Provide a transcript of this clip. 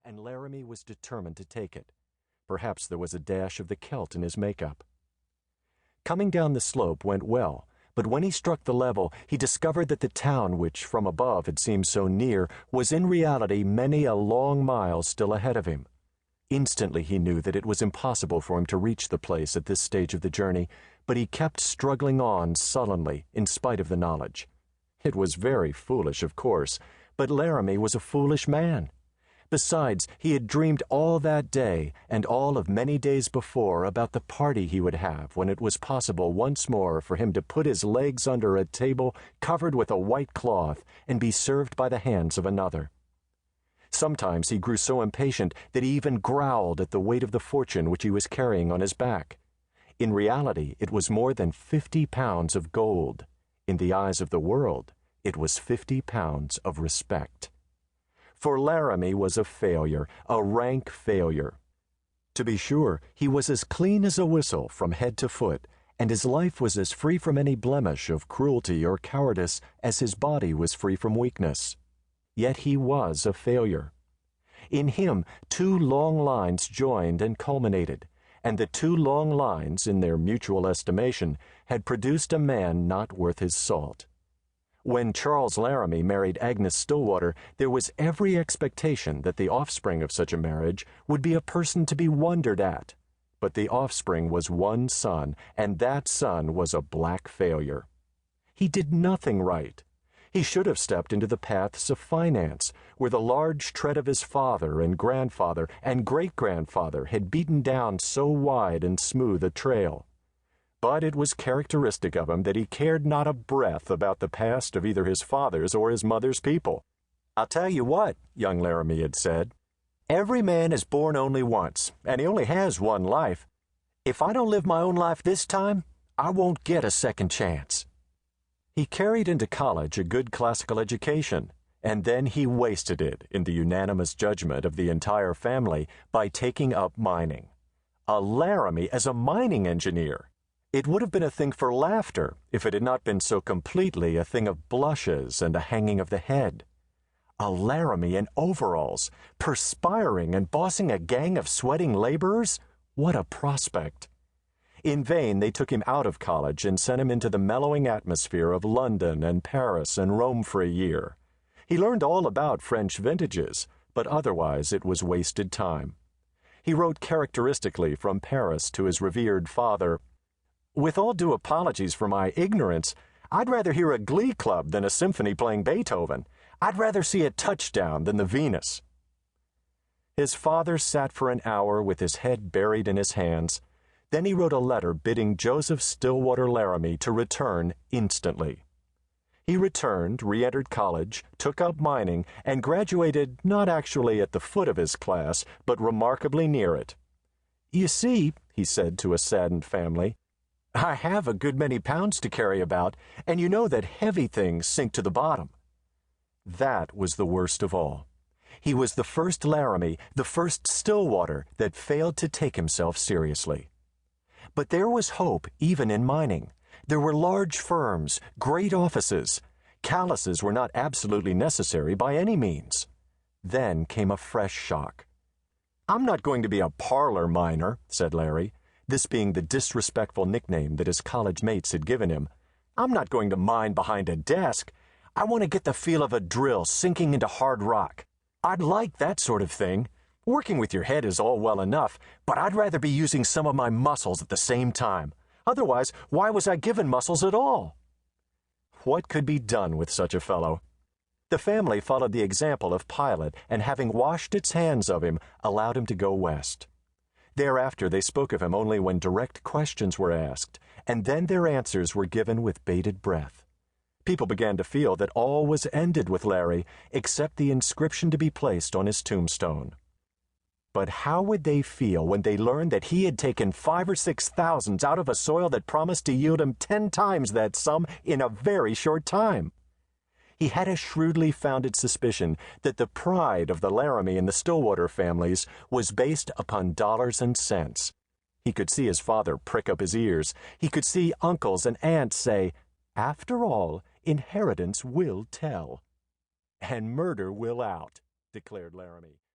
and Laramie was determined to take it. Perhaps there was a dash of the Celt in his makeup. Coming down the slope went well, but when he struck the level, he discovered that the town, which from above had seemed so near, was in reality many a long mile still ahead of him. Instantly he knew that it was impossible for him to reach the place at this stage of the journey, but he kept struggling on sullenly in spite of the knowledge. It was very foolish, of course, but Laramie was a foolish man. Besides, he had dreamed all that day and all of many days before about the party he would have when it was possible once more for him to put his legs under a table covered with a white cloth and be served by the hands of another. Sometimes he grew so impatient that he even growled at the weight of the fortune which he was carrying on his back. In reality, it was more than 50 pounds of gold. In the eyes of the world, it was 50 pounds of respect. For Laramie was a failure, a rank failure. To be sure, he was as clean as a whistle from head to foot, and his life was as free from any blemish of cruelty or cowardice as his body was free from weakness. Yet he was a failure. In him, two long lines joined and culminated, and the two long lines, in their mutual estimation, had produced a man not worth his salt. When Charles Laramie married Agnes Stillwater, there was every expectation that the offspring of such a marriage would be a person to be wondered at. But the offspring was one son, and that son was a black failure. He did nothing right. He should have stepped into the paths of finance, where the large tread of his father and grandfather and great-grandfather had beaten down so wide and smooth a trail. But it was characteristic of him that he cared not a breath about the past of either his father's or his mother's people. "I'll tell you what," young Laramie had said, "every man is born only once, and he only has one life. If I don't live my own life this time, I won't get a second chance." He carried into college a good classical education, and then he wasted it, in the unanimous judgment of the entire family, by taking up mining. A Laramie as a mining engineer! It would have been a thing for laughter if it had not been so completely a thing of blushes and a hanging of the head. A Laramie in overalls, perspiring and bossing a gang of sweating laborers? What a prospect! In vain they took him out of college and sent him into the mellowing atmosphere of London and Paris and Rome for a year. He learned all about French vintages, but otherwise it was wasted time. He wrote characteristically from Paris to his revered father, "With all due apologies for my ignorance, I'd rather hear a glee club than a symphony playing Beethoven. I'd rather see a touchdown than the Venus." His father sat for an hour with his head buried in his hands. Then he wrote a letter bidding Joseph Stillwater Laramie to return instantly. He returned, re-entered college, took up mining, and graduated not actually at the foot of his class, but remarkably near it. "You see," he said to a saddened family, "I have a good many pounds to carry about, and you know that heavy things sink to the bottom." That was the worst of all. He was the first Laramie, the first Stillwater, that failed to take himself seriously. But there was hope even in mining. There were large firms, great offices. Calluses were not absolutely necessary by any means. Then came a fresh shock. "I'm not going to be a parlor miner," said Larry, this being the disrespectful nickname that his college mates had given him. "I'm not going to mine behind a desk. I want to get the feel of a drill sinking into hard rock. I'd like that sort of thing. Working with your head is all well enough, but I'd rather be using some of my muscles at the same time. Otherwise, why was I given muscles at all?" What could be done with such a fellow? The family followed the example of Pilate, and having washed its hands of him, allowed him to go west. Thereafter they spoke of him only when direct questions were asked, and then their answers were given with bated breath. People began to feel that all was ended with Larry, except the inscription to be placed on his tombstone. But how would they feel when they learned that he had taken 5 or 6 thousands out of a soil that promised to yield him 10 times that sum in a very short time? He had a shrewdly founded suspicion that the pride of the Laramie and the Stillwater families was based upon dollars and cents. He could see his father prick up his ears. He could see uncles and aunts say, "After all, inheritance will tell." "And murder will out," declared Laramie.